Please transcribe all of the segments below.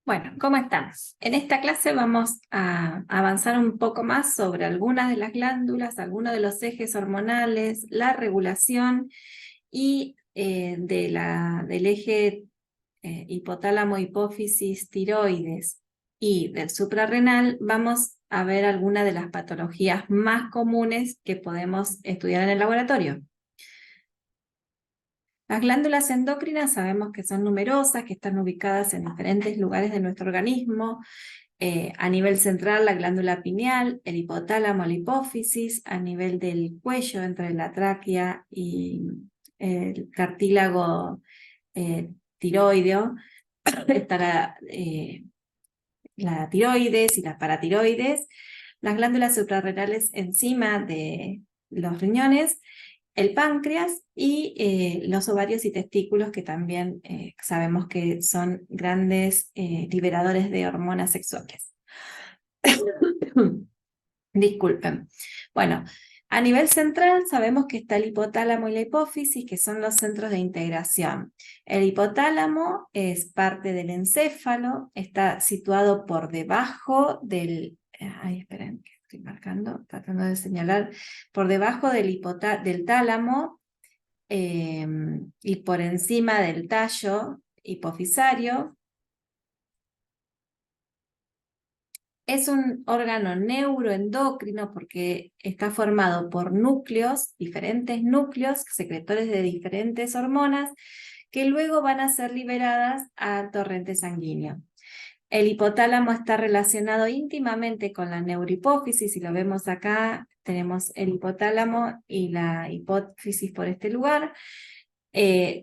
Bueno, ¿cómo estamos? En esta clase vamos a avanzar un poco más sobre algunas de las glándulas, algunos de los ejes hormonales, la regulación y del eje hipotálamo, hipófisis, tiroides y del suprarrenal. Vamos a ver algunas de las patologías más comunes que podemos estudiar en el laboratorio. Las glándulas endocrinas sabemos que son numerosas, que están ubicadas en diferentes lugares de nuestro organismo. A nivel central, la glándula pineal, el hipotálamo, la hipófisis; a nivel del cuello, entre la tráquea y el cartílago tiroideo, estará la tiroides y las paratiroides; las glándulas suprarrenales encima de los riñones, el páncreas y los ovarios y testículos, que también sabemos que son grandes liberadores de hormonas sexuales. Disculpen. Bueno, a nivel central sabemos que está el hipotálamo y la hipófisis, que son los centros de integración. El hipotálamo es parte del encéfalo, está situado por debajo del... Ay, esperen, que estoy marcando, tratando de señalar, por debajo del tálamo y por encima del tallo hipofisario. Es un órgano neuroendocrino porque está formado por núcleos, diferentes núcleos, secretores de diferentes hormonas, que luego van a ser liberadas al torrente sanguíneo. El hipotálamo está relacionado íntimamente con la neurohipófisis, y lo vemos acá, tenemos el hipotálamo y la hipófisis por este lugar,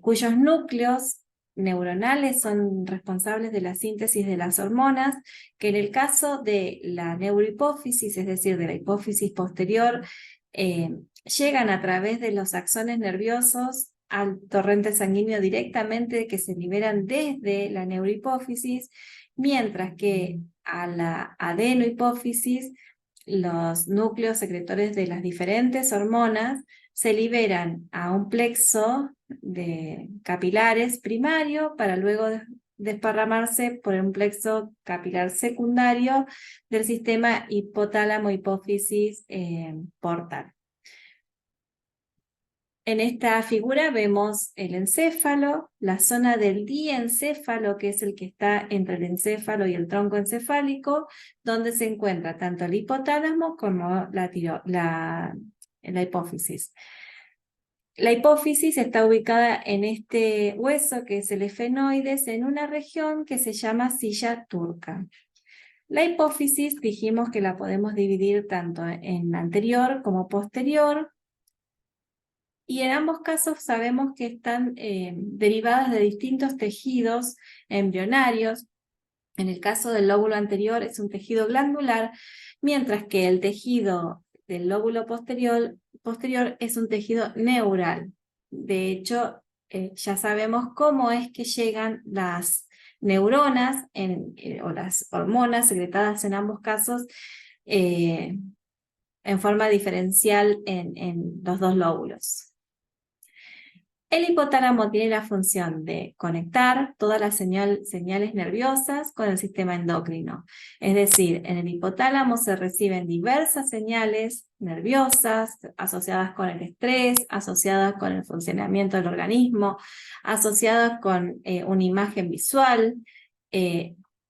cuyos núcleos neuronales son responsables de la síntesis de las hormonas, que en el caso de la neurohipófisis, es decir, de la hipófisis posterior, llegan a través de los axones nerviosos al torrente sanguíneo directamente, que se liberan desde la neurohipófisis, mientras que a la adenohipófisis los núcleos secretores de las diferentes hormonas se liberan a un plexo de capilares primario para luego desparramarse por un plexo capilar secundario del sistema hipotálamo-hipófisis portal. En esta figura vemos el encéfalo, la zona del diencéfalo, que es el que está entre el encéfalo y el tronco encefálico, donde se encuentra tanto el hipotálamo como la hipófisis. La hipófisis está ubicada en este hueso, que es el efenoides, en una región que se llama silla turca. La hipófisis dijimos que la podemos dividir tanto en anterior como posterior, y en ambos casos sabemos que están derivadas de distintos tejidos embrionarios. En el caso del lóbulo anterior es un tejido glandular, mientras que el tejido del lóbulo posterior es un tejido neural. De hecho, ya sabemos cómo es que llegan las neuronas o las hormonas secretadas en ambos casos en forma diferencial en los dos lóbulos. El hipotálamo tiene la función de conectar todas las señales nerviosas con el sistema endocrino. Es decir, en el hipotálamo se reciben diversas señales nerviosas asociadas con el estrés, asociadas con el funcionamiento del organismo, asociadas con una imagen visual,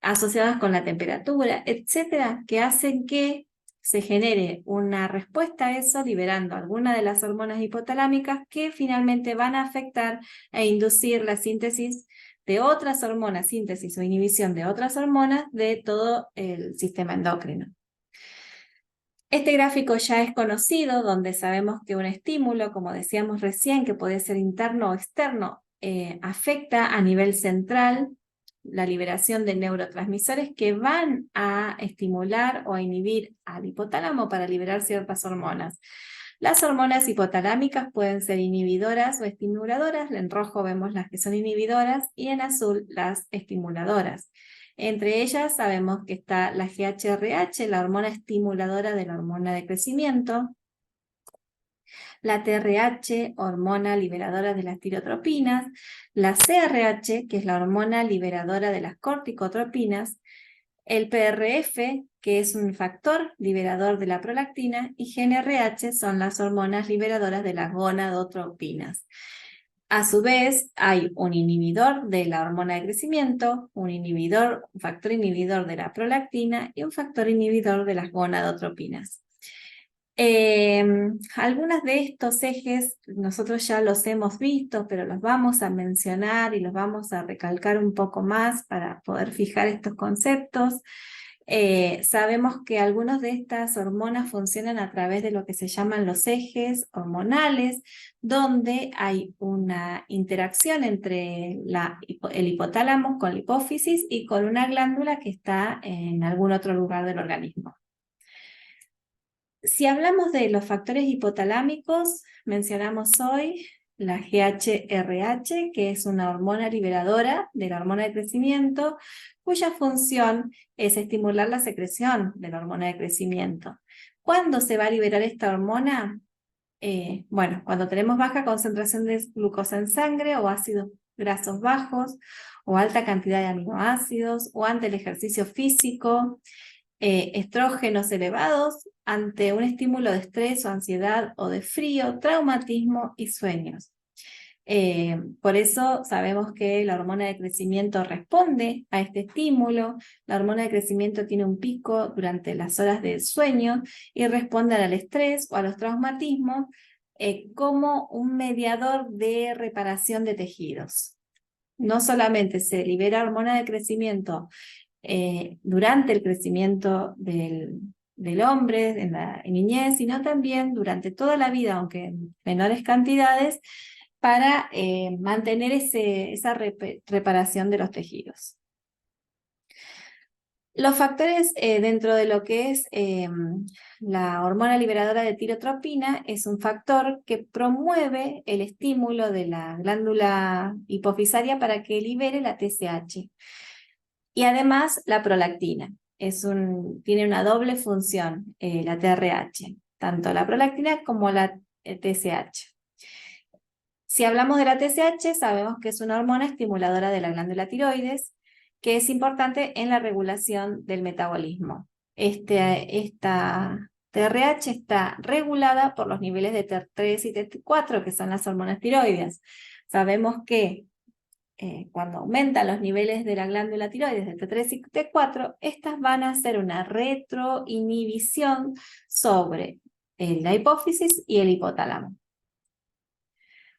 asociadas con la temperatura, etcétera, que hacen que se genere una respuesta a eso, liberando algunas de las hormonas hipotalámicas que finalmente van a afectar e inducir la síntesis de otras hormonas, síntesis o inhibición de otras hormonas de todo el sistema endocrino. Este gráfico ya es conocido, donde sabemos que un estímulo, como decíamos recién, que puede ser interno o externo, afecta a nivel central la liberación de neurotransmisores que van a estimular o a inhibir al hipotálamo para liberar ciertas hormonas. Las hormonas hipotalámicas pueden ser inhibidoras o estimuladoras. En rojo vemos las que son inhibidoras y en azul las estimuladoras. Entre ellas sabemos que está la GHRH, la hormona estimuladora de la hormona de crecimiento, la TRH, hormona liberadora de las tirotropinas, la CRH, que es la hormona liberadora de las corticotropinas, el PRF, que es un factor liberador de la prolactina, y GnRH son las hormonas liberadoras de las gonadotropinas. A su vez, hay un inhibidor de la hormona de crecimiento, un factor inhibidor de la prolactina y un factor inhibidor de las gonadotropinas. Algunos de estos ejes nosotros ya los hemos visto, pero los vamos a mencionar y los vamos a recalcar un poco más para poder fijar estos conceptos. Sabemos que algunas de estas hormonas funcionan a través de lo que se llaman los ejes hormonales, donde hay una interacción entre el hipotálamo con la hipófisis y con una glándula que está en algún otro lugar del organismo. Si hablamos de los factores hipotalámicos, mencionamos hoy la GHRH, que es una hormona liberadora de la hormona de crecimiento, cuya función es estimular la secreción de la hormona de crecimiento. ¿Cuándo se va a liberar esta hormona? Bueno, cuando tenemos baja concentración de glucosa en sangre o ácidos grasos bajos, o alta cantidad de aminoácidos, o ante el ejercicio físico, estrógenos elevados, ante un estímulo de estrés o ansiedad o de frío, traumatismo y sueños. Por eso sabemos que la hormona de crecimiento responde a este estímulo. La hormona de crecimiento tiene un pico durante las horas del sueño y responde al estrés o a los traumatismos como un mediador de reparación de tejidos. No solamente se libera hormona de crecimiento durante el crecimiento del hombre, en la niñez, sino también durante toda la vida, aunque en menores cantidades, para mantener esa reparación de los tejidos. Los factores dentro de lo que es la hormona liberadora de tirotropina es un factor que promueve el estímulo de la glándula hipofisaria para que libere la TSH. Y además la prolactina. Tiene una doble función, la TRH, tanto la prolactina como la TSH. Si hablamos de la TSH, sabemos que es una hormona estimuladora de la glándula tiroides, que es importante en la regulación del metabolismo. Esta TRH está regulada por los niveles de T3 y T4, que son las hormonas tiroides. Sabemos que cuando aumentan los niveles de la glándula tiroides de T3 y T4, estas van a hacer una retroinhibición sobre la hipófisis y el hipotálamo.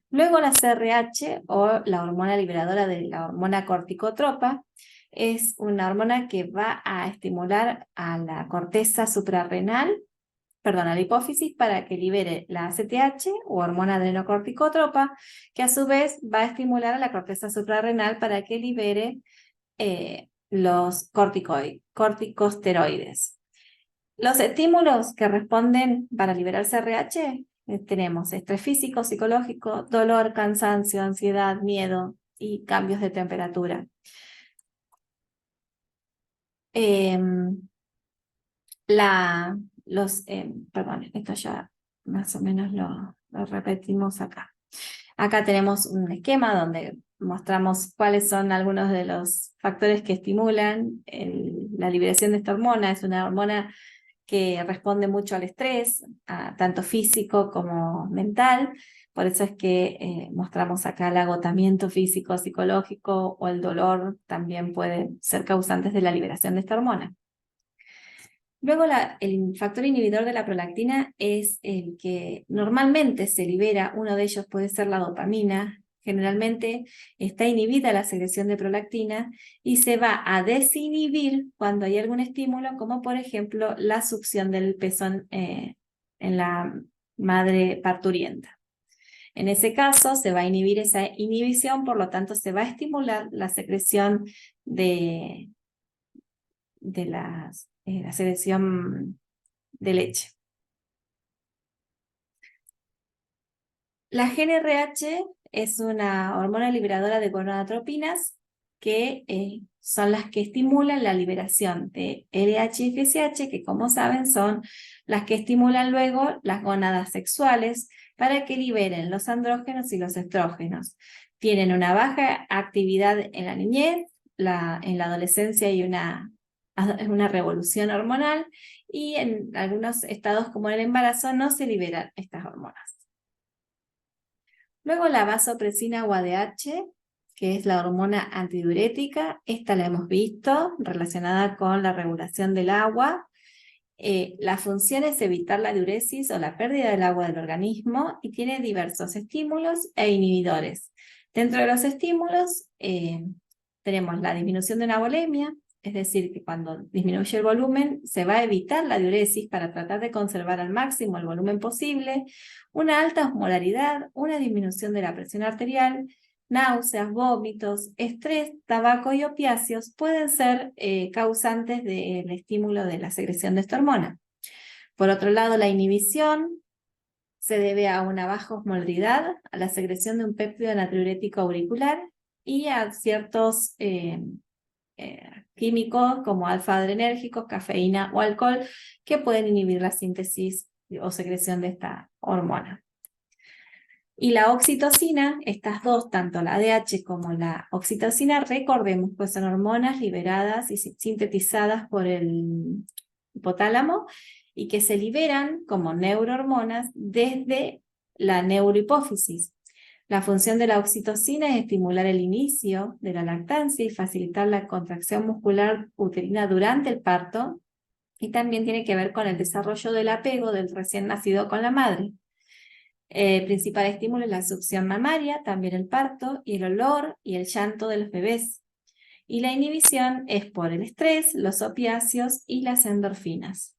Luego la CRH, o la hormona liberadora de la hormona corticotropa, es una hormona que va a estimular a la corteza suprarrenal, a la hipófisis, para que libere la ACTH, o hormona adrenocorticotropa, que a su vez va a estimular a la corteza suprarrenal para que libere los corticosteroides. Los estímulos que responden para liberar CRH tenemos estrés físico, psicológico, dolor, cansancio, ansiedad, miedo y cambios de temperatura. Esto ya más o menos lo repetimos acá. Acá tenemos un esquema donde mostramos cuáles son algunos de los factores que estimulan la liberación de esta hormona. Es una hormona que responde mucho al estrés, tanto físico como mental. Por eso es que mostramos acá el agotamiento físico, psicológico, o el dolor también puede ser causantes de la liberación de esta hormona. Luego el factor inhibidor de la prolactina es el que normalmente se libera. Uno de ellos puede ser la dopamina. Generalmente está inhibida la secreción de prolactina y se va a desinhibir cuando hay algún estímulo, como por ejemplo la succión del pezón en la madre parturienta. En ese caso se va a inhibir esa inhibición, por lo tanto se va a estimular la secreción de la secreción de leche. La GnRH es una hormona liberadora de gonadotropinas que son las que estimulan la liberación de LH y FSH, que como saben son las que estimulan luego las gónadas sexuales, para que liberen los andrógenos y los estrógenos. Tienen una baja actividad en la niñez, en la adolescencia hay una revolución hormonal, y en algunos estados como el embarazo no se liberan estas hormonas. Luego la vasopresina o ADH, que es la hormona antidiurética. Esta la hemos visto relacionada con la regulación del agua. La función es evitar la diuresis o la pérdida del agua del organismo, y tiene diversos estímulos e inhibidores. Dentro de los estímulos tenemos la disminución de una volemia, es decir, que cuando disminuye el volumen se va a evitar la diuresis para tratar de conservar al máximo el volumen posible, una alta osmolaridad, una disminución de la presión arterial, náuseas, vómitos, estrés, tabaco y opiáceos pueden ser causantes del estímulo de la secreción de esta hormona. Por otro lado, la inhibición se debe a una baja osmolaridad, a la secreción de un péptido natriurético auricular y a ciertos químicos como alfa-adrenérgicos, cafeína o alcohol, que pueden inhibir la síntesis o secreción de esta hormona. Y la oxitocina, estas dos, tanto la ADH como la oxitocina, recordemos, pues son hormonas liberadas y sintetizadas por el hipotálamo y que se liberan como neurohormonas desde la neurohipófisis. La función de la oxitocina es estimular el inicio de la lactancia y facilitar la contracción muscular uterina durante el parto, y también tiene que ver con el desarrollo del apego del recién nacido con la madre. Principal estímulo es la succión mamaria, también el parto, y el olor y el llanto de los bebés. Y la inhibición es por el estrés, los opiáceos y las endorfinas.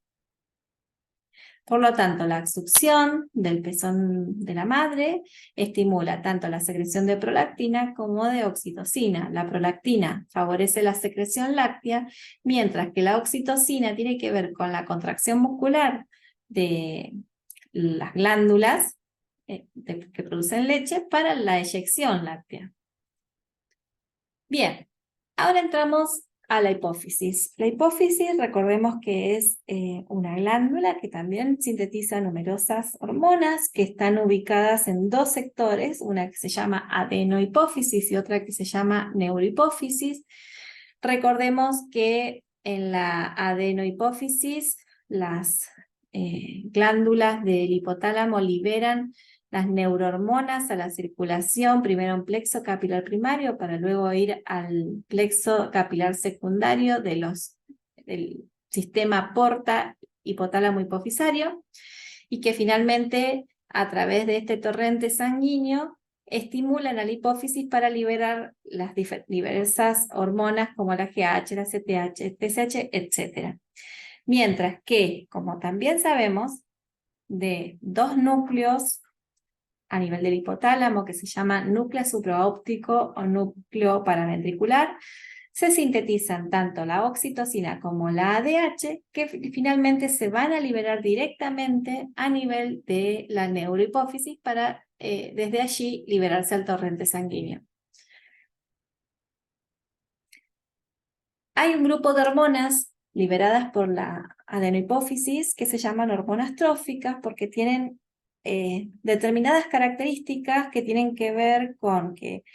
Por lo tanto, la succión del pezón de la madre estimula tanto la secreción de prolactina como de oxitocina. La prolactina favorece la secreción láctea, mientras que la oxitocina tiene que ver con la contracción muscular de las glándulas que producen leche para la eyección láctea. Bien, ahora entramos a la hipófisis. La hipófisis, recordemos que es una glándula que también sintetiza numerosas hormonas que están ubicadas en dos sectores, una que se llama adenohipófisis y otra que se llama neurohipófisis. Recordemos que en la adenohipófisis las glándulas del hipotálamo liberan las neurohormonas a la circulación, primero en plexo capilar primario para luego ir al plexo capilar secundario del sistema porta hipotálamo hipofisario, y que finalmente a través de este torrente sanguíneo estimulan a la hipófisis para liberar las diversas hormonas como la GH, la CTH, TSH, etc. Mientras que, como también sabemos, de dos núcleos a nivel del hipotálamo, que se llama núcleo supraóptico o núcleo paraventricular, se sintetizan tanto la oxitocina como la ADH, que finalmente se van a liberar directamente a nivel de la neurohipófisis para desde allí liberarse al torrente sanguíneo. Hay un grupo de hormonas liberadas por la adenohipófisis que se llaman hormonas tróficas porque tienen determinadas características que tienen que ver con que,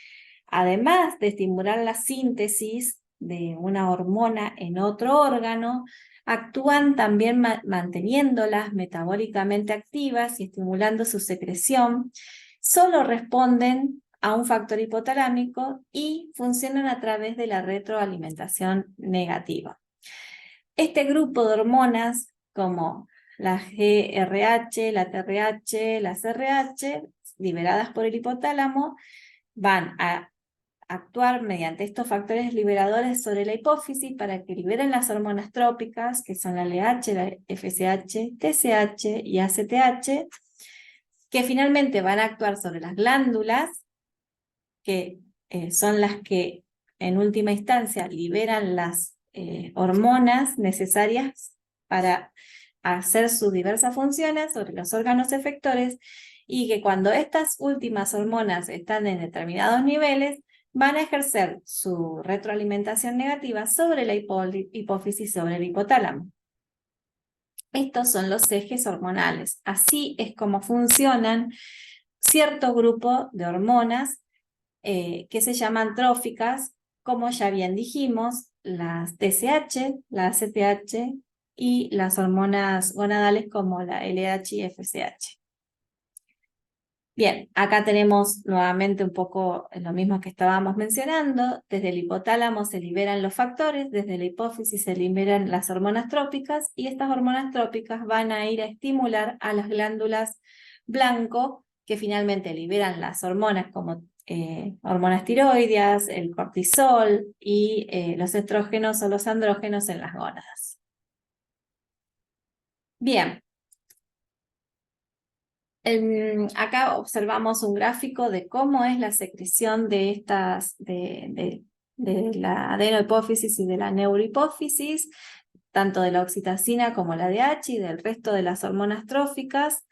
además de estimular la síntesis de una hormona en otro órgano, actúan también manteniéndolas metabólicamente activas y estimulando su secreción. Solo responden a un factor hipotalámico y funcionan a través de la retroalimentación negativa. Este grupo de hormonas, como la GRH, la TRH, las RH, liberadas por el hipotálamo, van a actuar mediante estos factores liberadores sobre la hipófisis para que liberen las hormonas trópicas, que son la LH, la FSH, TSH y ACTH, que finalmente van a actuar sobre las glándulas, que son las que en última instancia liberan las hormonas necesarias para hacer sus diversas funciones sobre los órganos efectores, y que cuando estas últimas hormonas están en determinados niveles, van a ejercer su retroalimentación negativa sobre la hipófisis, sobre el hipotálamo. Estos son los ejes hormonales. Así es como funcionan cierto grupo de hormonas que se llaman tróficas, como ya bien dijimos, las TSH, la ACTH y las hormonas gonadales como la LH y FSH. Bien, acá tenemos nuevamente un poco lo mismo que estábamos mencionando. Desde el hipotálamo se liberan los factores, desde la hipófisis se liberan las hormonas trópicas y estas hormonas trópicas van a ir a estimular a las glándulas blanco que finalmente liberan las hormonas como hormonas tiroideas, el cortisol y los estrógenos o los andrógenos en las gónadas. Bien. Acá observamos un gráfico de cómo es la secreción de estas, de la adenohipófisis y de la neurohipófisis, tanto de la oxitocina como la DH y del resto de las hormonas tróficas.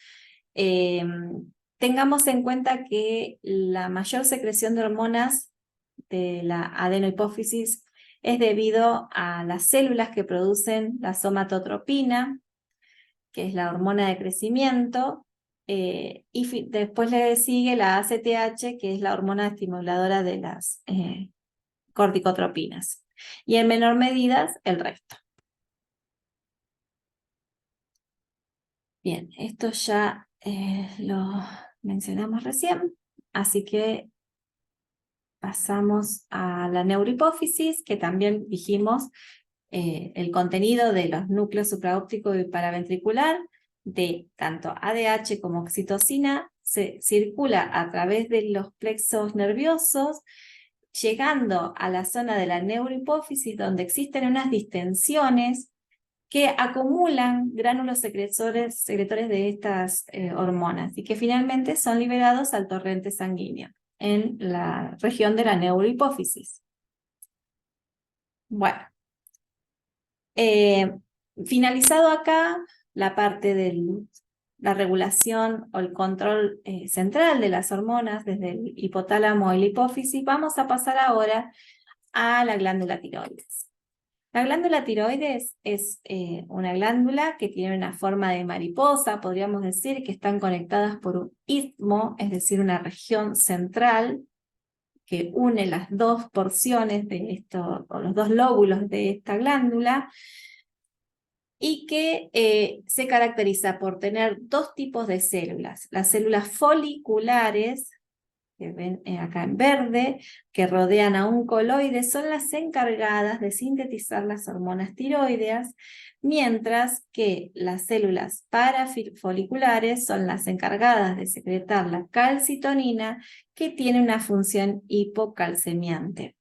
Tengamos en cuenta que la mayor secreción de hormonas de la adenohipófisis es debido a las células que producen la somatotropina, que es la hormona de crecimiento, y después le sigue la ACTH, que es la hormona estimuladora de las corticotropinas. Y en menor medida, el resto. Bien, esto ya lo mencionamos recién, así que pasamos a la neurohipófisis, que también dijimos el contenido de los núcleos supraóptico y paraventricular de tanto ADH como oxitocina se circula a través de los plexos nerviosos, llegando a la zona de la neurohipófisis donde existen unas distensiones que acumulan gránulos secretores de estas hormonas y que finalmente son liberados al torrente sanguíneo en la región de la neurohipófisis. Bueno, finalizado acá la parte de la regulación o el control central de las hormonas desde el hipotálamo y la hipófisis, vamos a pasar ahora a la glándula tiroides. La glándula tiroides es una glándula que tiene una forma de mariposa, podríamos decir que están conectadas por un istmo, es decir, una región central que une las dos porciones de esto, o los dos lóbulos de esta glándula, y que se caracteriza por tener dos tipos de células. Las células foliculares, que ven acá en verde, que rodean a un coloide, son las encargadas de sintetizar las hormonas tiroideas, mientras que las células parafoliculares son las encargadas de secretar la calcitonina, que tiene una función hipocalcemiante.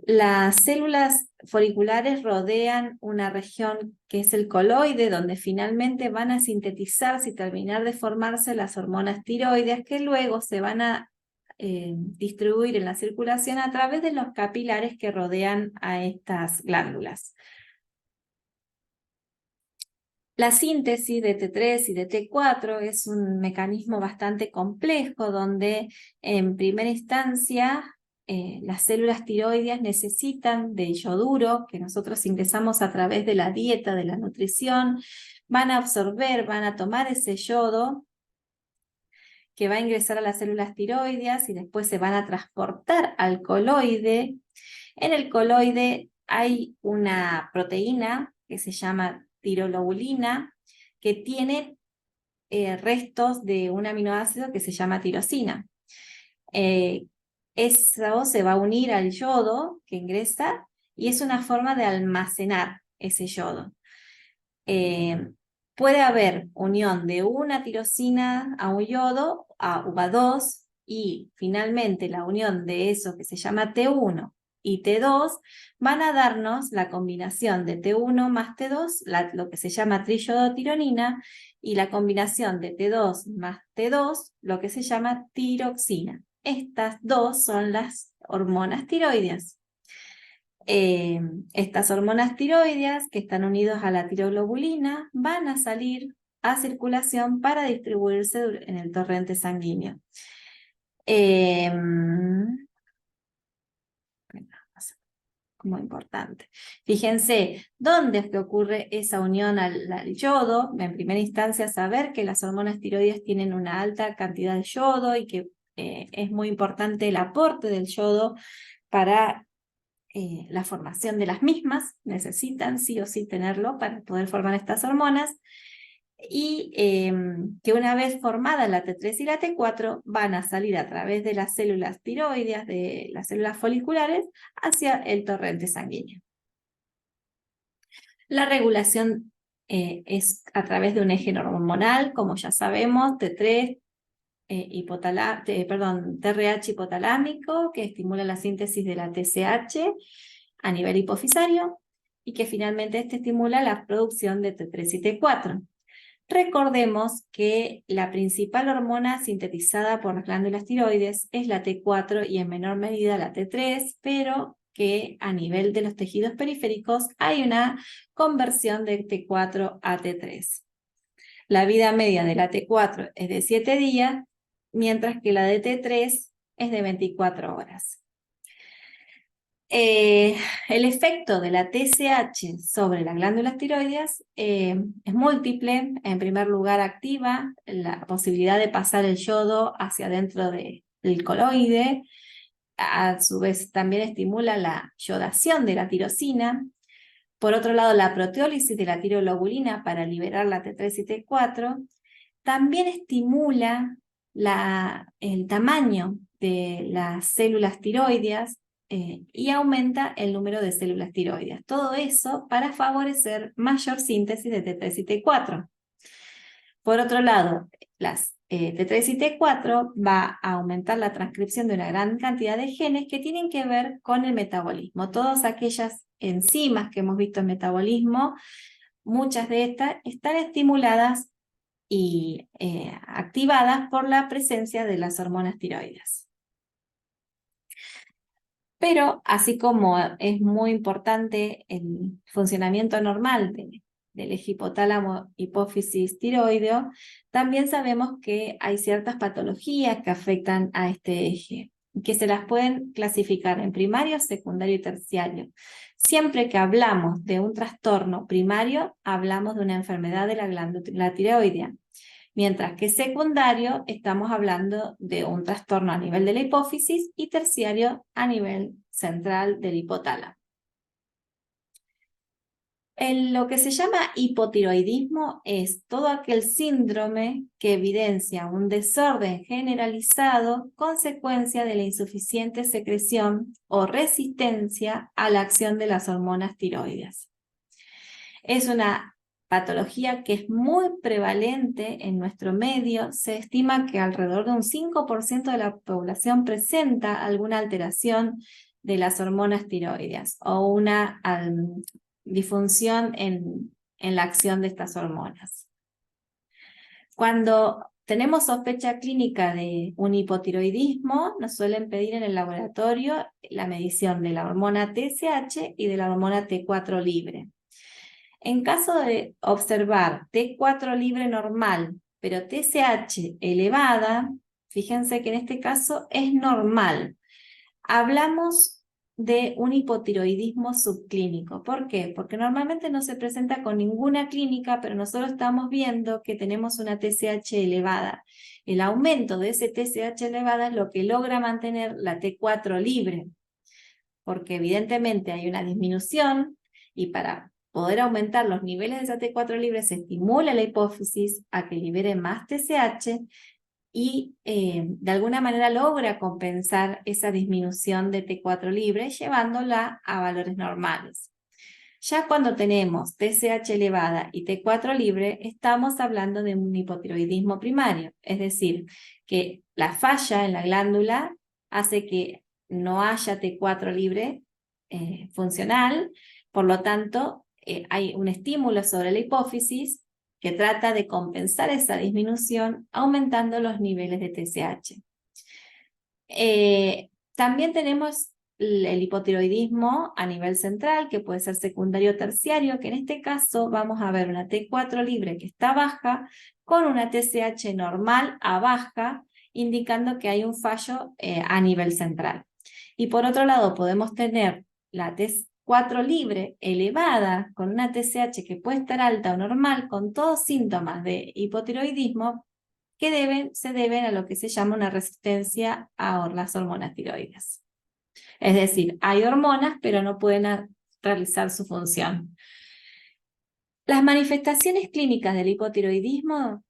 Las células foliculares rodean una región que es el coloide, donde finalmente van a sintetizarse y terminar de formarse las hormonas tiroideas, que luego se van a distribuir en la circulación a través de los capilares que rodean a estas glándulas. La síntesis de T3 y de T4 es un mecanismo bastante complejo donde en primera instancia las células tiroideas necesitan de yoduro que nosotros ingresamos a través de la dieta, de la nutrición, van a absorber, van a tomar ese yodo que va a ingresar a las células tiroideas y después se van a transportar al coloide. En el coloide hay una proteína que se llama tirolobulina, que tiene restos de un aminoácido que se llama tirosina. Eso se va a unir al yodo que ingresa y es una forma de almacenar ese yodo. Puede haber unión de una tirosina a un yodo, a UVA2, y finalmente la unión de eso que se llama T1 y T2 van a darnos la combinación de T1 más T2, lo que se llama triyodotironina, y la combinación de T2 más T2, lo que se llama tiroxina. Estas dos son las hormonas tiroideas. Estas hormonas tiroideas que están unidas a la tiroglobulina van a salir a circulación para distribuirse en el torrente sanguíneo. muy importante. Fíjense, ¿dónde es que ocurre esa unión al yodo? En primera instancia, saber que las hormonas tiroides tienen una alta cantidad de yodo y que es muy importante el aporte del yodo para la formación de las mismas. Necesitan sí o sí tenerlo para poder formar estas hormonas. Y que una vez formada la T3 y la T4 van a salir a través de las células tiroideas, de las células foliculares, hacia el torrente sanguíneo. La regulación es a través de un eje hormonal, como ya sabemos, T3, TRH hipotalámico, que estimula la síntesis de la TSH a nivel hipofisario, y que finalmente estimula la producción de T3 y T4. Recordemos que la principal hormona sintetizada por las glándulas tiroides es la T4 y en menor medida la T3, pero que a nivel de los tejidos periféricos hay una conversión de T4 a T3. La vida media de la T4 es de 7 días, mientras que la de T3 es de 24 horas. El efecto de la TSH sobre las glándulas tiroides es múltiple. En primer lugar, activa la posibilidad de pasar el yodo hacia adentro del coloide. A su vez, también estimula la yodación de la tirosina. Por otro lado, la proteólisis de la tiroglobulina para liberar la T3 y T4. También estimula el tamaño de las células tiroideas y aumenta el número de células tiroideas. Todo eso para favorecer mayor síntesis de T3 y T4. Por otro lado, las T3 y T4 va a aumentar la transcripción de una gran cantidad de genes que tienen que ver con el metabolismo. Todas aquellas enzimas que hemos visto en metabolismo, muchas de estas están estimuladas y activadas por la presencia de las hormonas tiroides. Pero así como es muy importante el funcionamiento normal del eje hipotálamo hipófisis tiroideo, también sabemos que hay ciertas patologías que afectan a este eje, que se las pueden clasificar en primario, secundario y terciario. Siempre que hablamos de un trastorno primario, hablamos de una enfermedad de la glándula tiroidea. Mientras que secundario estamos hablando de un trastorno a nivel de la hipófisis y terciario a nivel central del hipotálamo. Lo que se llama hipotiroidismo es todo aquel síndrome que evidencia un desorden generalizado consecuencia de la insuficiente secreción o resistencia a la acción de las hormonas tiroides. Es una patología que es muy prevalente en nuestro medio. Se estima que alrededor de un 5% de la población presenta alguna alteración de las hormonas tiroideas o una disfunción en la acción de estas hormonas. Cuando tenemos sospecha clínica de un hipotiroidismo, nos suelen pedir en el laboratorio la medición de la hormona TSH y de la hormona T4 libre. En caso de observar T4 libre normal, pero TSH elevada, fíjense que en este caso es normal. Hablamos de un hipotiroidismo subclínico. ¿Por qué? Porque normalmente no se presenta con ninguna clínica, pero nosotros estamos viendo que tenemos una TSH elevada. El aumento de ese TSH elevada es lo que logra mantener la T4 libre, porque evidentemente hay una disminución y para poder aumentar los niveles de esa T4 libre se estimula la hipófisis a que libere más TSH y de alguna manera logra compensar esa disminución de T4 libre llevándola a valores normales. Ya cuando tenemos TSH elevada y T4 libre, estamos hablando de un hipotiroidismo primario, es decir, que la falla en la glándula hace que no haya T4 libre funcional, por lo tanto hay un estímulo sobre la hipófisis que trata de compensar esa disminución aumentando los niveles de TSH. También tenemos el hipotiroidismo a nivel central, que puede ser secundario o terciario, que en este caso vamos a ver una T4 libre que está baja, con una TSH normal a baja, indicando que hay un fallo a nivel central. Y por otro lado podemos tener la 4 libre elevada con una TSH que puede estar alta o normal, con todos síntomas de hipotiroidismo que se deben a lo que se llama una resistencia a las hormonas tiroides. Es decir, hay hormonas, pero no pueden realizar su función. Las manifestaciones clínicas del hipotiroidismo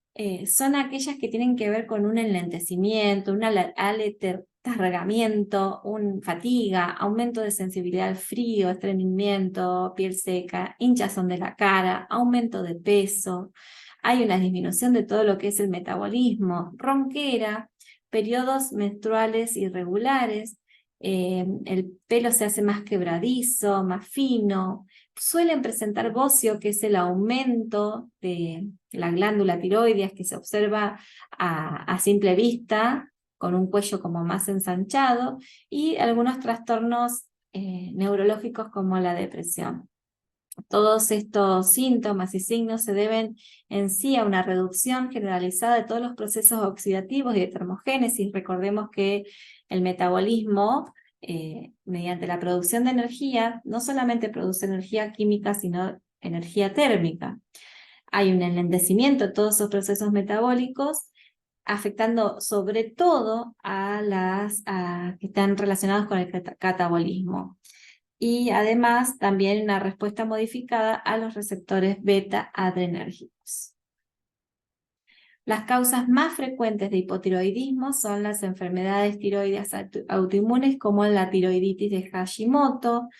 son aquellas que tienen que ver con un enlentecimiento, un aletargamiento, fatiga, aumento de sensibilidad al frío, estreñimiento, piel seca, hinchazón de la cara, aumento de peso. Hay una disminución de todo lo que es el metabolismo, ronquera, periodos menstruales irregulares, el pelo se hace más quebradizo, más fino. Suelen presentar bocio, que es el aumento de la glándula tiroides que se observa a simple vista, con un cuello como más ensanchado, y algunos trastornos neurológicos como la depresión. Todos estos síntomas y signos se deben en sí a una reducción generalizada de todos los procesos oxidativos y de termogénesis. Recordemos que el metabolismo, mediante la producción de energía, no solamente produce energía química, sino energía térmica. Hay un enlentecimiento de todos esos procesos metabólicos, afectando sobre todo a que están relacionados con el catabolismo. Y además también una respuesta modificada a los receptores beta-adrenérgicos. Las causas más frecuentes de hipotiroidismo son las enfermedades tiroides autoinmunes como la tiroiditis de Hashimoto,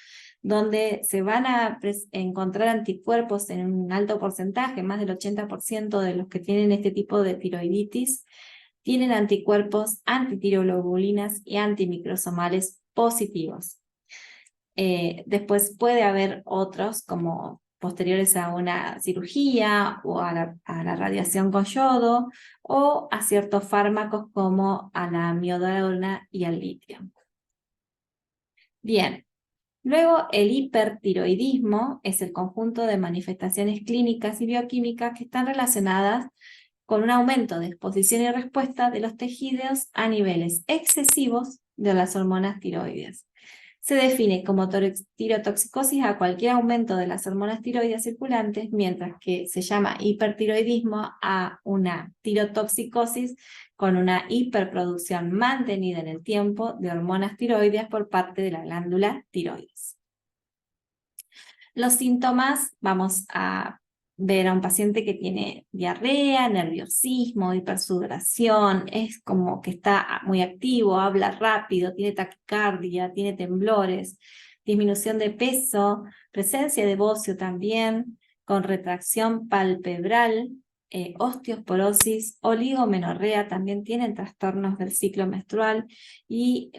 donde se van a encontrar anticuerpos en un alto porcentaje, más del 80% de los que tienen este tipo de tiroiditis tienen anticuerpos, antitiroglobulinas y antimicrosomales positivos. Después puede haber otros como posteriores a una cirugía o a la radiación con yodo o a ciertos fármacos como a la amiodarona y al litio. Bien, luego el hipertiroidismo es el conjunto de manifestaciones clínicas y bioquímicas que están relacionadas con un aumento de exposición y respuesta de los tejidos a niveles excesivos de las hormonas tiroides. Se define como tirotoxicosis a cualquier aumento de las hormonas tiroides circulantes, mientras que se llama hipertiroidismo a una tirotoxicosis con una hiperproducción mantenida en el tiempo de hormonas tiroides por parte de la glándula tiroides. Los síntomas, vamos a ver a un paciente que tiene diarrea, nerviosismo, hipersudoración, es como que está muy activo, habla rápido, tiene taquicardia, tiene temblores, disminución de peso, presencia de bocio también, con retracción palpebral, osteosporosis, oligomenorrea, también tienen trastornos del ciclo menstrual y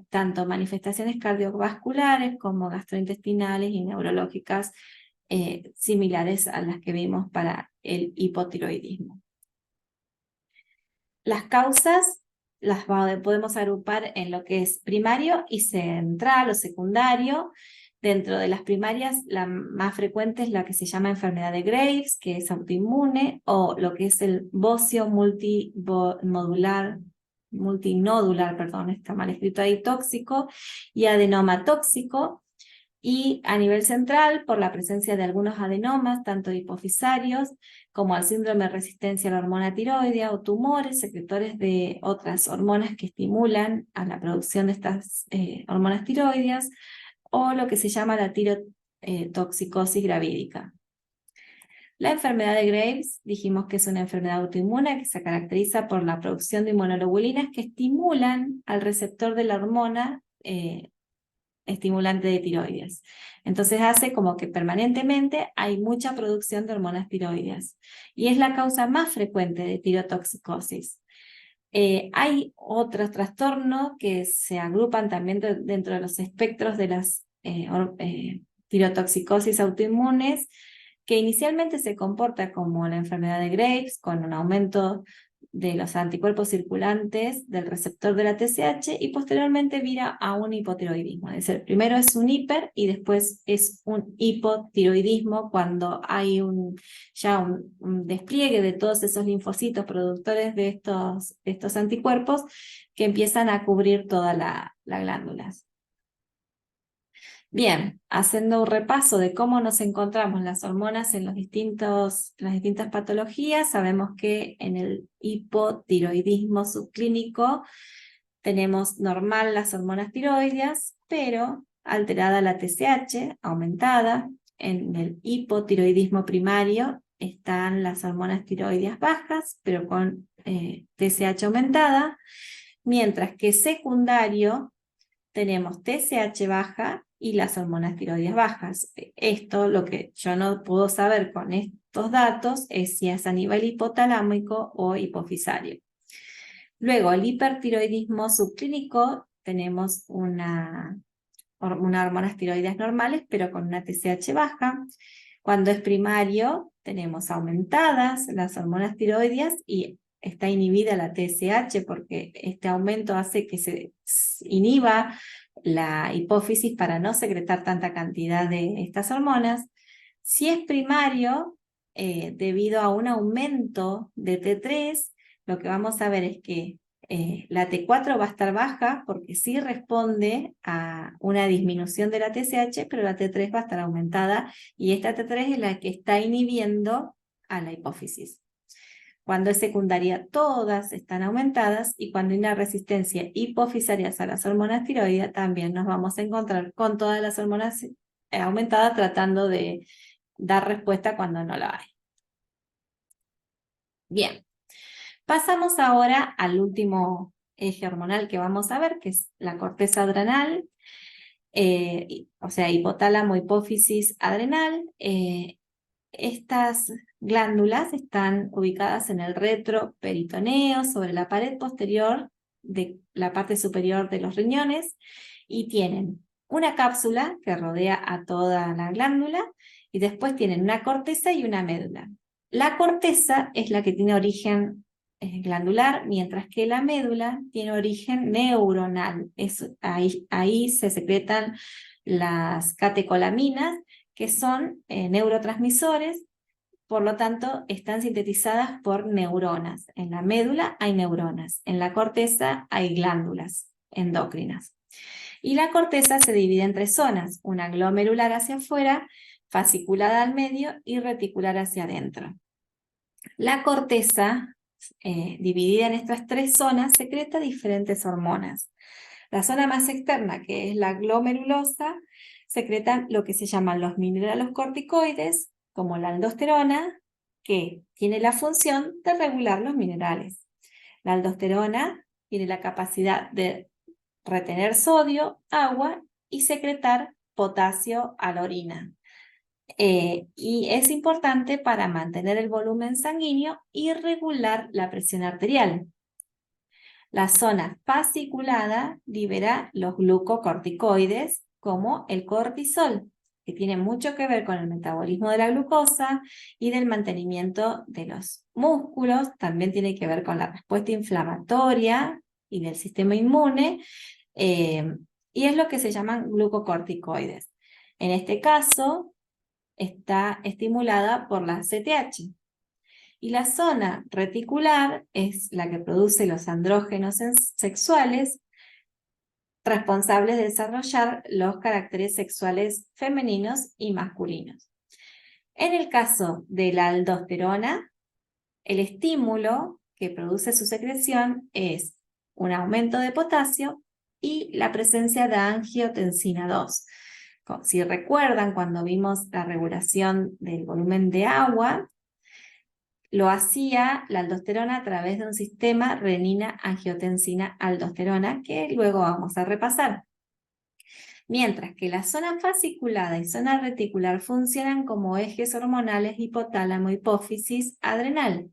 tanto manifestaciones cardiovasculares como gastrointestinales y neurológicas similares a las que vimos para el hipotiroidismo. Las causas las podemos agrupar en lo que es primario y central o secundario. Dentro de las primarias, la más frecuente es la que se llama enfermedad de Graves, que es autoinmune, o lo que es el bocio multinodular, está mal escrito ahí, tóxico, y adenoma tóxico. Y a nivel central, por la presencia de algunos adenomas, tanto hipofisarios como al síndrome de resistencia a la hormona tiroidea o tumores secretores de otras hormonas que estimulan a la producción de estas hormonas tiroideas, o lo que se llama la tirotoxicosis gravídica. La enfermedad de Graves, dijimos que es una enfermedad autoinmune que se caracteriza por la producción de inmunoglobulinas que estimulan al receptor de la hormona estimulante de tiroides. Entonces hace como que permanentemente hay mucha producción de hormonas tiroides y es la causa más frecuente de tirotoxicosis. Hay otros trastornos que se agrupan también dentro de los espectros de las tirotoxicosis autoinmunes, que inicialmente se comporta como la enfermedad de Graves, con un aumento de los anticuerpos circulantes del receptor de la TSH y posteriormente vira a un hipotiroidismo. Es decir, primero es un hiper y después es un hipotiroidismo cuando hay ya un despliegue de todos esos linfocitos productores de estos anticuerpos que empiezan a cubrir toda la glándula. Bien, haciendo un repaso de cómo nos encontramos las hormonas en las distintas patologías, sabemos que en el hipotiroidismo subclínico tenemos normal las hormonas tiroideas, pero alterada la TSH, aumentada. En el hipotiroidismo primario están las hormonas tiroideas bajas, pero con TSH aumentada, mientras que secundario tenemos TSH baja y las hormonas tiroideas bajas. Esto, lo que yo no puedo saber con estos datos, es si es a nivel hipotalámico o hipofisario. Luego, el hipertiroidismo subclínico, tenemos unas hormonas tiroideas normales, pero con una TSH baja. Cuando es primario, tenemos aumentadas las hormonas tiroideas y está inhibida la TSH porque este aumento hace que se inhiba la hipófisis para no secretar tanta cantidad de estas hormonas. Si es primario, debido a un aumento de T3, lo que vamos a ver es que la T4 va a estar baja porque sí responde a una disminución de la TSH, pero la T3 va a estar aumentada y esta T3 es la que está inhibiendo a la hipófisis. Cuando es secundaria, todas están aumentadas y cuando hay una resistencia hipofisaria a las hormonas tiroides, también nos vamos a encontrar con todas las hormonas aumentadas tratando de dar respuesta cuando no la hay. Bien. Pasamos ahora al último eje hormonal que vamos a ver, que es la corteza adrenal, o sea, hipotálamo, hipófisis, adrenal. Estas glándulas están ubicadas en el retroperitoneo, sobre la pared posterior de la parte superior de los riñones, y tienen una cápsula que rodea a toda la glándula, y después tienen una corteza y una médula. La corteza es la que tiene origen glandular, mientras que la médula tiene origen neuronal. Ahí se secretan las catecolaminas, que son neurotransmisores, por lo tanto están sintetizadas por neuronas. En la médula hay neuronas, en la corteza hay glándulas endocrinas. Y la corteza se divide en tres zonas: una glomerular hacia afuera, fasciculada al medio y reticular hacia adentro. La corteza, dividida en estas tres zonas, secreta diferentes hormonas. La zona más externa, que es la glomerulosa, secretan lo que se llaman los mineralocorticoides, como la aldosterona, que tiene la función de regular los minerales. La aldosterona tiene la capacidad de retener sodio, agua y secretar potasio a la orina. Y es importante para mantener el volumen sanguíneo y regular la presión arterial. La zona fasciculada libera los glucocorticoides, como el cortisol, que tiene mucho que ver con el metabolismo de la glucosa y del mantenimiento de los músculos. También tiene que ver con la respuesta inflamatoria y del sistema inmune, y es lo que se llaman glucocorticoides. En este caso, está estimulada por la CTH. Y la zona reticular es la que produce los andrógenos sexuales, responsables de desarrollar los caracteres sexuales femeninos y masculinos. En el caso de la aldosterona, el estímulo que produce su secreción es un aumento de potasio y la presencia de angiotensina 2. Si recuerdan, cuando vimos la regulación del volumen de agua, lo hacía la aldosterona a través de un sistema renina-angiotensina-aldosterona, que luego vamos a repasar. Mientras que la zona fasciculada y zona reticular funcionan como ejes hormonales hipotálamo-hipófisis-adrenal,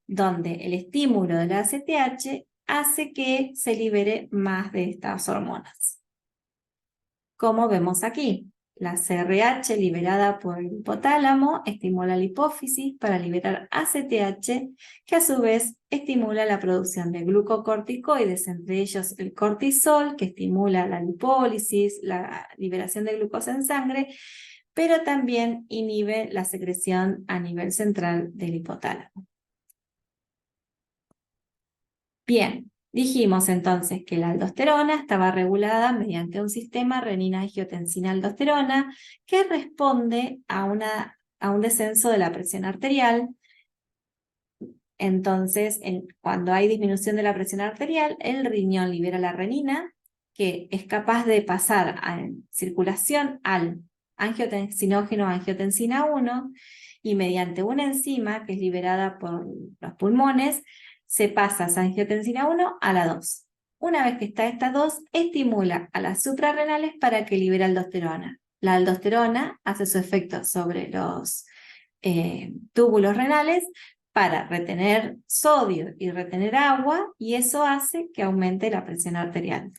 donde el estímulo de la ACTH hace que se libere más de estas hormonas. Como vemos aquí, la CRH liberada por el hipotálamo estimula la hipófisis para liberar ACTH, que a su vez estimula la producción de glucocorticoides, entre ellos el cortisol, que estimula la lipólisis, la liberación de glucosa en sangre, pero también inhibe la secreción a nivel central del hipotálamo. Bien, Dijimos entonces que la aldosterona estaba regulada mediante un sistema renina-angiotensina-aldosterona que responde a un descenso de la presión arterial. Entonces, cuando hay disminución de la presión arterial, el riñón libera la renina, que es capaz de pasar en circulación al angiotensinógeno angiotensina 1, y mediante una enzima que es liberada por los pulmones, se pasa esa angiotensina 1 a la 2. Una vez que está esta 2, estimula a las suprarrenales para que libere aldosterona. La aldosterona hace su efecto sobre los túbulos renales para retener sodio y retener agua, y eso hace que aumente la presión arterial.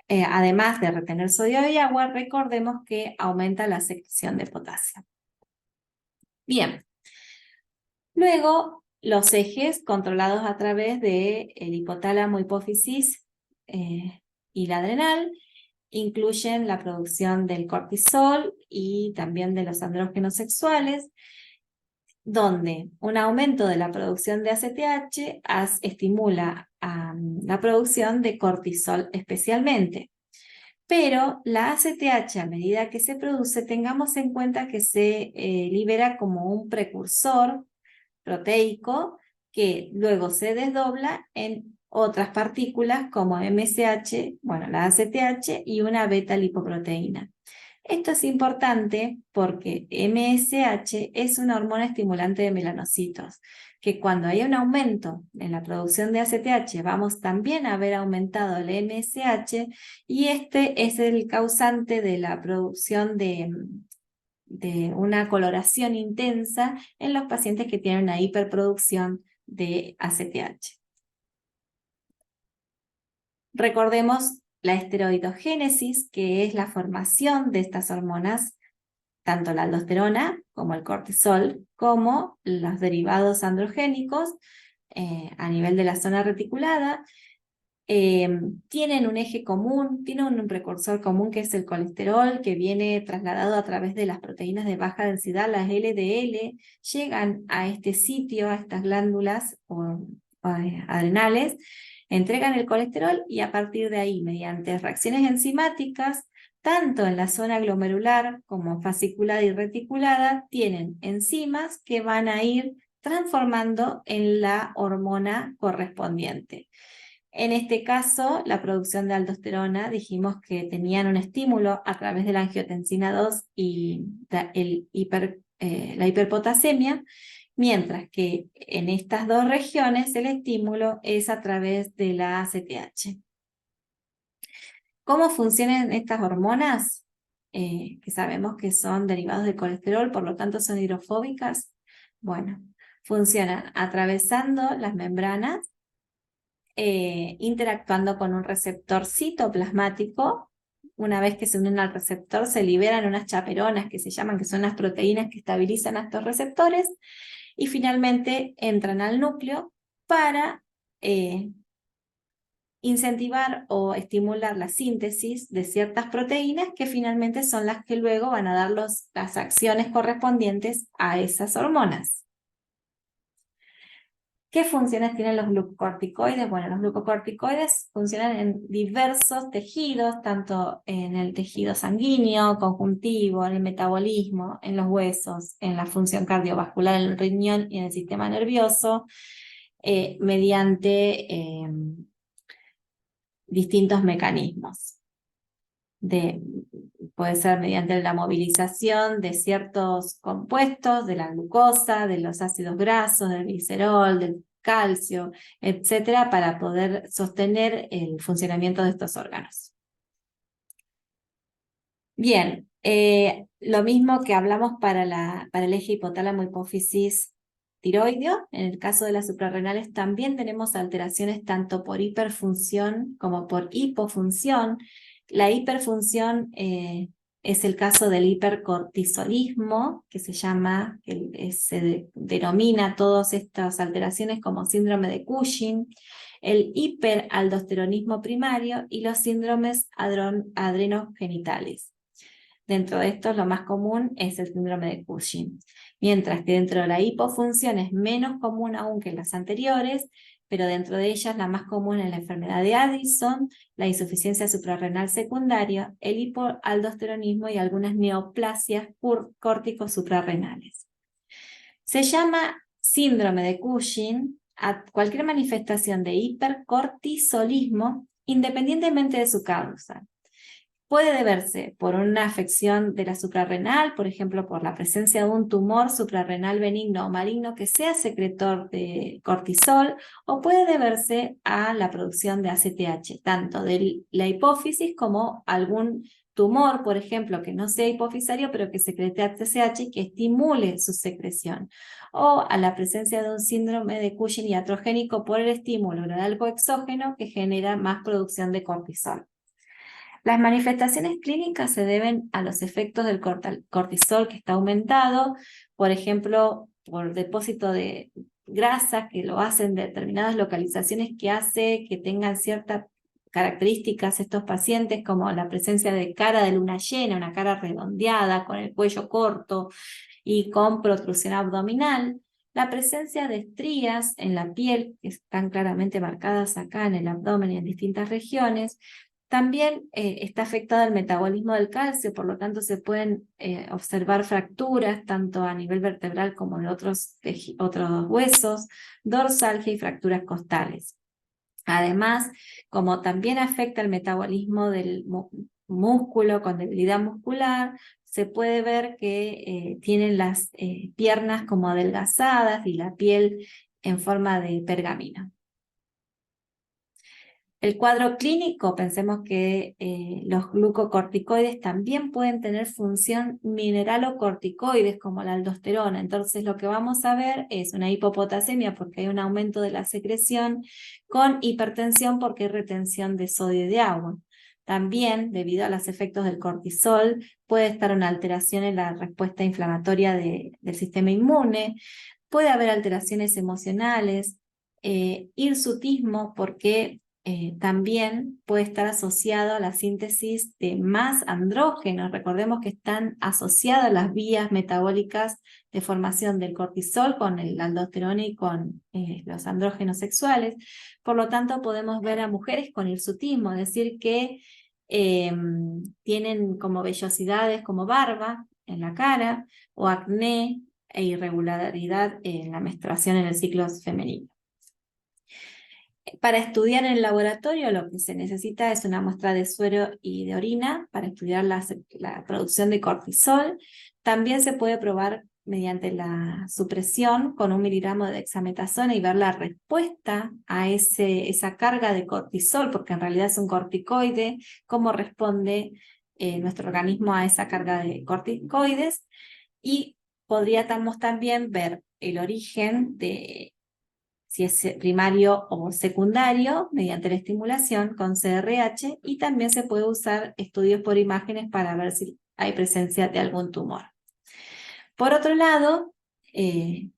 Además de retener sodio y agua, recordemos que aumenta la secreción de potasio. Bien. Luego, los ejes controlados a través del hipotálamo, hipófisis y la adrenal incluyen la producción del cortisol y también de los andrógenos sexuales, donde un aumento de la producción de ACTH estimula la producción de cortisol especialmente. Pero la ACTH, a medida que se produce, tengamos en cuenta que se libera como un precursor proteico que luego se desdobla en otras partículas como MSH, bueno, la ACTH y una beta-lipoproteína. Esto es importante porque MSH es una hormona estimulante de melanocitos, que cuando hay un aumento en la producción de ACTH, vamos también a ver aumentado el MSH, y este es el causante de la producción de una coloración intensa en los pacientes que tienen una hiperproducción de ACTH. Recordemos la esteroidogénesis, que es la formación de estas hormonas, tanto la aldosterona como el cortisol, como los derivados androgénicos a nivel de la zona reticulada. Tienen un eje común, tienen un precursor común que es el colesterol, que viene trasladado a través de las proteínas de baja densidad, las LDL, llegan a este sitio, a estas glándulas adrenales, entregan el colesterol, y a partir de ahí, mediante reacciones enzimáticas, tanto en la zona glomerular como fasciculada y reticulada, tienen enzimas que van a ir transformando en la hormona correspondiente. En este caso, la producción de aldosterona, dijimos que tenían un estímulo a través de la angiotensina 2 y la hiperpotasemia, mientras que en estas dos regiones el estímulo es a través de la ACTH. ¿Cómo funcionan estas hormonas? Que sabemos que son derivados del colesterol, por lo tanto son hidrofóbicas. Bueno, funcionan atravesando las membranas, interactuando con un receptor citoplasmático. Una vez que se unen al receptor, se liberan unas chaperonas que se llaman, que son las proteínas que estabilizan a estos receptores, y finalmente entran al núcleo para incentivar o estimular la síntesis de ciertas proteínas, que finalmente son las que luego van a dar las acciones correspondientes a esas hormonas. ¿Qué funciones tienen los glucocorticoides? Bueno, los glucocorticoides funcionan en diversos tejidos, tanto en el tejido sanguíneo, conjuntivo, en el metabolismo, en los huesos, en la función cardiovascular, en el riñón y en el sistema nervioso, mediante distintos mecanismos. Puede ser mediante la movilización de ciertos compuestos, de la glucosa, de los ácidos grasos, del glicerol, del calcio, etcétera, para poder sostener el funcionamiento de estos órganos. Bien, lo mismo que hablamos para el eje hipotálamo-hipófisis tiroideo. En el caso de las suprarrenales también tenemos alteraciones tanto por hiperfunción como por hipofunción. La hiperfunción es el caso del hipercortisolismo, que se denomina todas estas alteraciones como síndrome de Cushing, el hiperaldosteronismo primario y los síndromes adrenogenitales. Dentro de estos, lo más común es el síndrome de Cushing, mientras que dentro de la hipofunción es menos común aún que las anteriores, pero dentro de ellas la más común es la enfermedad de Addison, la insuficiencia suprarrenal secundaria, el hipoaldosteronismo y algunas neoplasias córtico-suprarrenales. Se llama síndrome de Cushing a cualquier manifestación de hipercortisolismo independientemente de su causa. Puede deberse por una afección de la suprarrenal, por ejemplo, por la presencia de un tumor suprarrenal benigno o maligno que sea secretor de cortisol, o puede deberse a la producción de ACTH, tanto de la hipófisis como algún tumor, por ejemplo, que no sea hipofisario, pero que secrete ACTH y que estimule su secreción, o a la presencia de un síndrome de Cushing iatrogénico por el estímulo de algo exógeno que genera más producción de cortisol. Las manifestaciones clínicas se deben a los efectos del cortisol que está aumentado, por ejemplo, por depósito de grasa que lo hacen en determinadas localizaciones que hace que tengan ciertas características estos pacientes, como la presencia de cara de luna llena, una cara redondeada, con el cuello corto y con protrusión abdominal. La presencia de estrías en la piel, que están claramente marcadas acá en el abdomen y en distintas regiones. También está afectado el metabolismo del calcio, por lo tanto se pueden observar fracturas tanto a nivel vertebral como de otros huesos, dorsalgia y fracturas costales. Además, como también afecta el metabolismo del músculo con debilidad muscular, se puede ver que tienen las piernas como adelgazadas y la piel en forma de pergamino. El cuadro clínico, pensemos que los glucocorticoides también pueden tener función mineralocorticoides como la aldosterona. Entonces lo que vamos a ver es una hipopotasemia porque hay un aumento de la secreción, con hipertensión porque hay retención de sodio y de agua. También, debido a los efectos del cortisol, puede estar una alteración en la respuesta inflamatoria del sistema inmune, puede haber alteraciones emocionales, hirsutismo porque también puede estar asociado a la síntesis de más andrógenos. Recordemos que están asociadas las vías metabólicas de formación del cortisol con el aldosterona y con los andrógenos sexuales. Por lo tanto, podemos ver a mujeres con hirsutismo, es decir, que tienen como vellosidades como barba en la cara o acné e irregularidad en la menstruación en el ciclo femenino. Para estudiar en el laboratorio lo que se necesita es una muestra de suero y de orina para estudiar la producción de cortisol. También se puede probar mediante la supresión con 1 miligramo de dexametasona y ver la respuesta a esa carga de cortisol, porque en realidad es un corticoide, cómo responde nuestro organismo a esa carga de corticoides. Y podríamos también ver el origen de si es primario o secundario, mediante la estimulación con CRH, y también se puede usar estudios por imágenes para ver si hay presencia de algún tumor. Por otro lado,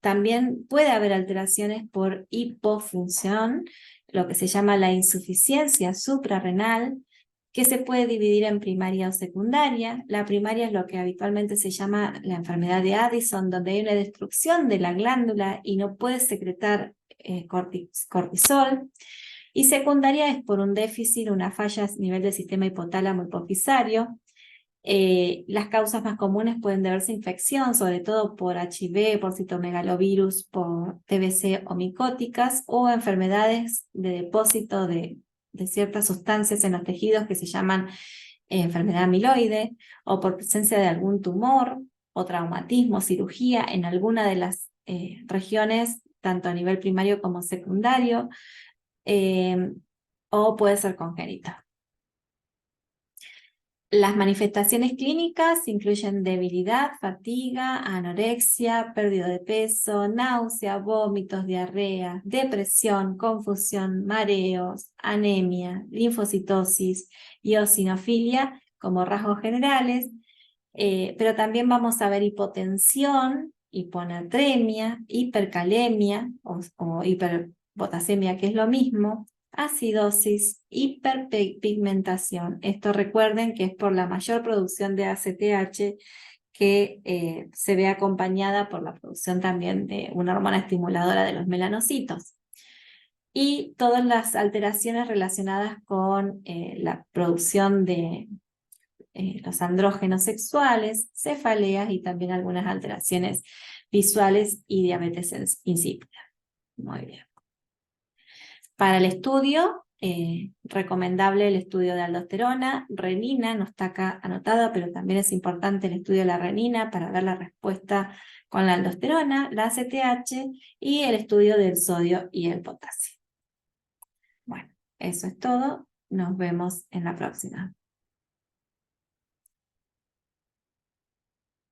también puede haber alteraciones por hipofunción, lo que se llama la insuficiencia suprarrenal, que se puede dividir en primaria o secundaria. La primaria es lo que habitualmente se llama la enfermedad de Addison, donde hay una destrucción de la glándula y no puede secretar cortisol. Y secundaria es por un déficit, una falla a nivel del sistema hipotálamo hipofisario. Las causas más comunes pueden deberse a infección, sobre todo por HIV, por citomegalovirus, por TBC o micóticas, o enfermedades de depósito de ciertas sustancias en los tejidos que se llaman enfermedad amiloide, o por presencia de algún tumor o traumatismo, cirugía en alguna de las regiones, tanto a nivel primario como secundario, o puede ser congénita. Las manifestaciones clínicas incluyen debilidad, fatiga, anorexia, pérdida de peso, náusea, vómitos, diarrea, depresión, confusión, mareos, anemia, linfocitosis y eosinofilia como rasgos generales, pero también vamos a ver hipotensión, hiponatremia, hipercalemia o hiperpotasemia, que es lo mismo, acidosis, hiperpigmentación. Esto recuerden que es por la mayor producción de ACTH que se ve acompañada por la producción también de una hormona estimuladora de los melanocitos. Y todas las alteraciones relacionadas con la producción de los andrógenos sexuales, cefaleas y también algunas alteraciones visuales y diabetes insípida. Muy bien. Para el estudio, recomendable el estudio de aldosterona, renina, no está acá anotada, pero también es importante el estudio de la renina para ver la respuesta con la aldosterona, la ACTH y el estudio del sodio y el potasio. Bueno, eso es todo. Nos vemos en la próxima.